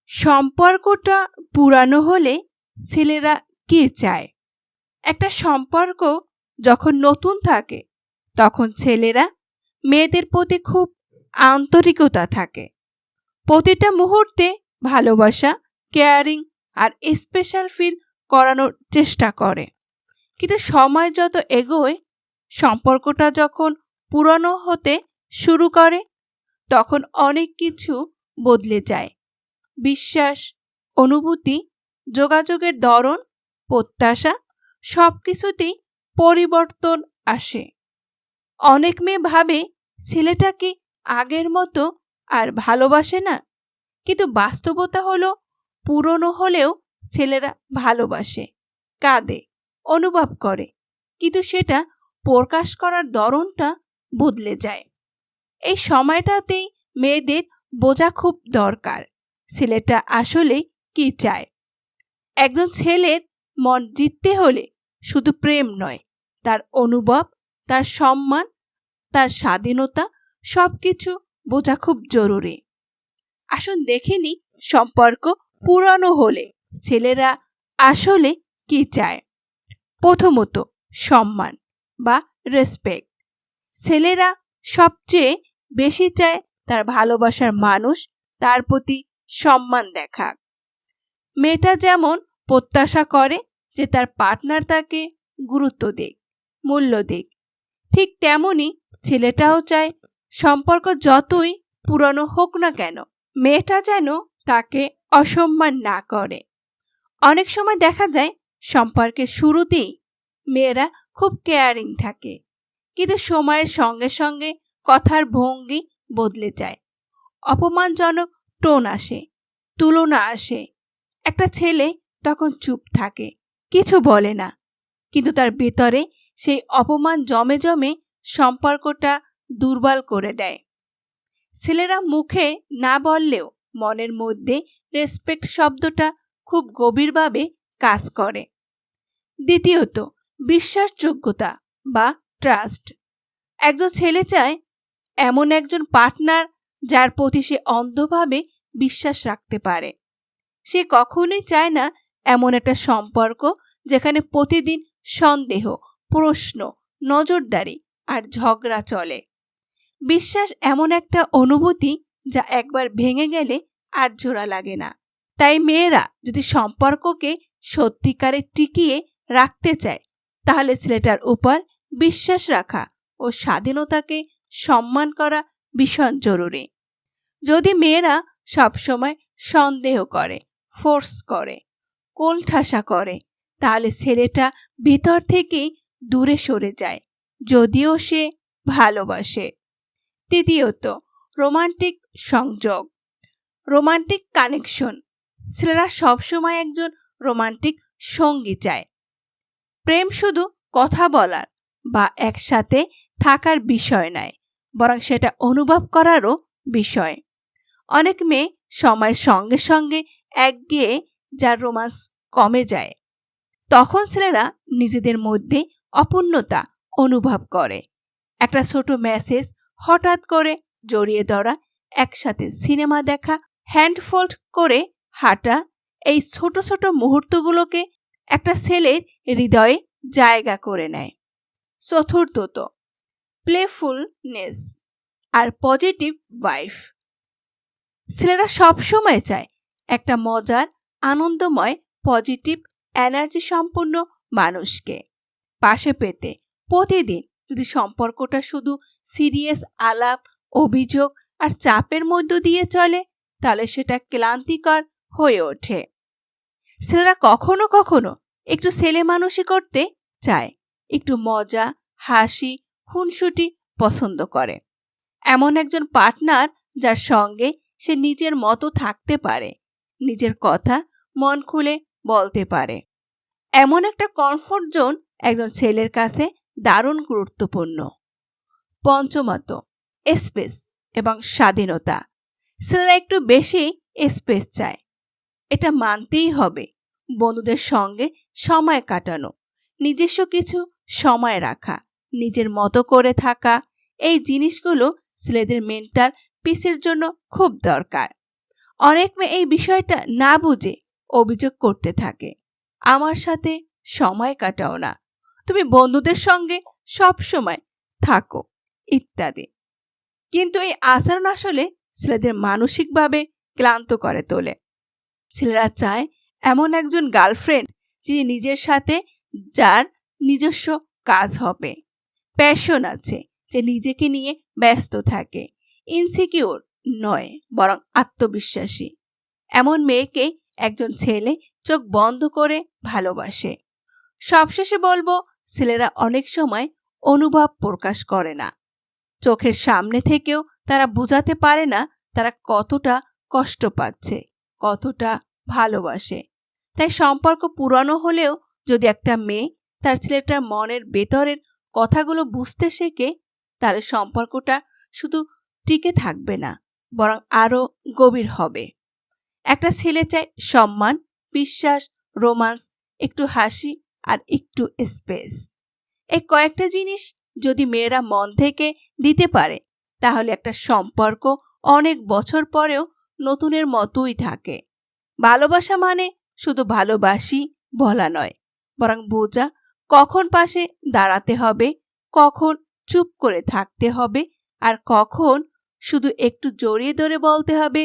সম্পর্কটা পুরানো হলে ছেলেরা কি চায়? একটা সম্পর্ক যখন নতুন থাকে তখন ছেলেরা মেয়েদের প্রতি খুব আন্তরিকতা থাকে। প্রতিটা মুহূর্তে ভালোবাসা, কেয়ারিং আর স্পেশাল ফিল করানোর চেষ্টা করে। কিন্তু সময় যত এগোয়, সম্পর্কটা যখন পুরানো হতে শুরু করে তখন অনেক কিছু বদলে যায়। বিশ্বাস, অনুভূতি, যোগাযোগের ধরন, প্রত্যাশা সবকিছুতেই পরিবর্তন আসে। অনেক মেয়ে ভাবে ছেলেটা কি আগের মতো আর ভালোবাসে না, কিন্তু বাস্তবতা হলো পুরনো হলেও ছেলেরা ভালোবাসে, কাঁদে, অনুভব করে, কিন্তু সেটা প্রকাশ করার ধরনটা বদলে যায়। এই সময়টাতেই মেয়েদের বোঝা খুব দরকার ছেলেটা আসলে কি চায়। একজন ছেলের মন জিততে হলে শুধু প্রেম নয়, তার অনুভব, তার সম্মান, তার স্বাধীনতা সবকিছু বোঝা খুব জরুরি। আসুন দেখিনি সম্পর্ক পুরানো হলে ছেলেরা আসলে কি চায়। প্রথমত, সম্মান বা রেসপেক্ট। ছেলেরা সবচেয়ে বেশি চায় তার ভালোবাসার মানুষ তার প্রতি সম্মান দেখাক। মেয়েটা যেমন প্রত্যাশা করে যে তার পার্টনার তাকে গুরুত্ব দিক, মূল্য দিক, ঠিক তেমনি ছেলেটাও চায় সম্পর্ক যতই পুরনো হোক না কেন মেয়েটা যেন তাকে অসম্মান না করে। অনেক সময় দেখা যায় সম্পর্কের শুরুতেই মেয়েরা খুব কেয়ারিং থাকে, কিন্তু সময়ের সঙ্গে সঙ্গে কথার ভঙ্গি বদলে যায়, অপমানজনক টোন আসে, তুলনা আসে। একটা ছেলে তখন চুপ থাকে, কিছু বলে না, কিন্তু তার ভেতরে সেই অপমান জমে জমে সম্পর্কটা দুর্বল করে দেয়। ছেলেরা মুখে না বললেও মনের মধ্যে রেসপেক্ট শব্দটা খুব গভীরভাবে কাজ করে। দ্বিতীয়ত, বিশ্বাসযোগ্যতা বা ট্রাস্ট। একজন ছেলে চায় এমন একজন পার্টনার যার প্রতি সে অন্ধভাবে বিশ্বাস রাখতে পারে। সে কখনোই চায় না এমন একটা সম্পর্ক যেখানে প্রতিদিন সন্দেহ, প্রশ্ন, নজরদারি আর ঝগড়া চলে। বিশ্বাস এমন একটা অনুভূতি যা একবার ভেঙে গেলে আর জোড়া লাগে না। তাই মেয়েরা যদি সম্পর্ককে সত্যিকারে টিকিয়ে রাখতে চায় তাহলে ছেলেটার উপর বিশ্বাস রাখা ও স্বাধীনতাকে সম্মান করা ভীষণ জরুরি। যদি মেয়েরা সবসময় সন্দেহ করে, ফোর্স করে, কোলঠাসা করে, তাহলে ছেলেটা ভিতর থেকেই দূরে সরে যায়, যদিও সে ভালোবাসে। তৃতীয়ত, রোমান্টিক সংযোগ, রোমান্টিক কানেকশন। ছেলেরা সবসময় একজন রোমান্টিক সঙ্গী চায়। প্রেম শুধু কথা বলার বা একসাথে থাকার বিষয় নয়, বরং সেটা অনুভব করারও বিষয়। অনেক মেয়ে সময়ের সঙ্গে সঙ্গে একঘেয়ে যার রোমান্স কমে যায়। তখন ছেলেরা নিজেদের মধ্যে অপূর্ণতা অনুভব করে। একটা ছোট মেসেজ, হঠাৎ করে জড়িয়ে ধরা, একসাথে সিনেমা দেখা, হ্যান্ডফোল্ড করে হাঁটা, এই ছোট ছোট মুহূর্তগুলোকে একটা ছেলের হৃদয়ে জায়গা করে নেয়। চতুর্থত, প্লেফুলনেস আর পজিটিভ ভাইব। ছেলেরা সবসময় চায় একটা মজার, আনন্দময়, পজিটিভ এনার্জি সম্পন্ন মানুষকে পাশে পেতে। প্রতিদিন যদি সম্পর্কটা শুধু সিরিয়াস আলাপ, অভিযোগ আর চাপের মধ্য দিয়ে চলে তাহলে সেটা ক্লান্তিকর হয়ে ওঠে। ছেলেরা কখনো কখনো একটু ছেলে মানুষই করতে চায়, একটু মজা, হাসি, খুনসুটি পছন্দ করে। এমন একজন পার্টনার যার সঙ্গে সে নিজের মতো থাকতে পারে, নিজের কথা মন খুলে বলতে পারে। এমন একটা কমফোর্ট জোন একজন ছেলের কাছে দারুণ গুরুত্বপূর্ণ। পঞ্চমত, স্পেস এবং স্বাধীনতা। ছেলেরা একটু বেশি স্পেস চায়, এটা মানতেই হবে। বন্ধুদের সঙ্গে সময় কাটানো, নিজস্ব কিছু সময় রাখা, নিজের মতো করে থাকা, এই জিনিসগুলো ছেলেদের মেন্টাল পিসের জন্য খুব দরকার। অনেক মেয়ে এই বিষয়টা না বুঝে অভিযোগ করতে থাকে, আমার সাথে সময় কাটাও না, তুমি বন্ধুদের সঙ্গে সব সময় থাকো ইত্যাদি। কিন্তু এই আচরণ আসলে ছেলেদের মানসিকভাবে ক্লান্ত করে তোলে। ছেলেরা চায় এমন একজন গার্লফ্রেন্ড যিনি নিজের সাথে, যার নিজস্ব কাজ হবে, প্যাশন আছে, যে নিজেকে নিয়ে ব্যস্ত থাকে, ইনসিকিউর নয় বরং আত্মবিশ্বাসী। এমন মেয়েকে একজন ছেলে চোখ বন্ধ করে ভালোবাসে। সবশেষে বলবো, ছেলেরা অনেক সময় অনুভব প্রকাশ করে না। চোখের সামনে থেকেও তারা বোঝাতে পারে না তারা কতটা কষ্ট পাচ্ছে, কতটা ভালোবাসে। তাই সম্পর্ক পুরানো হলেও যদি একটা মেয়ে তার ছেলেটার মনের ভেতরের কথাগুলো বুঝতে শেখে, তাহলে সম্পর্কটা শুধু টিকে থাকবে না, বরং আরো গভীর হবে। একটা ছেলে চায় সম্মান, বিশ্বাস, রোমান্স, একটু হাসি আর একটু স্পেস। এই কয়েকটা জিনিস যদি মেয়েরা মন থেকে দিতে পারে, তাহলে একটা সম্পর্ক অনেক বছর পরেও নতুনের মতোই থাকে। ভালোবাসা মানে শুধু ভালোবাসি বলা নয়, বরং বোঝা কখন পাশে দাঁড়াতে হবে, কখন চুপ করে থাকতে হবে, আর কখন শুধু একটু জড়িয়ে ধরে বলতে হবে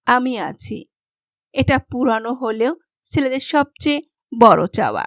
আমি আছি। এটা পুরানো হলেও ছেলেদের সবচেয়ে বড় চাওয়া।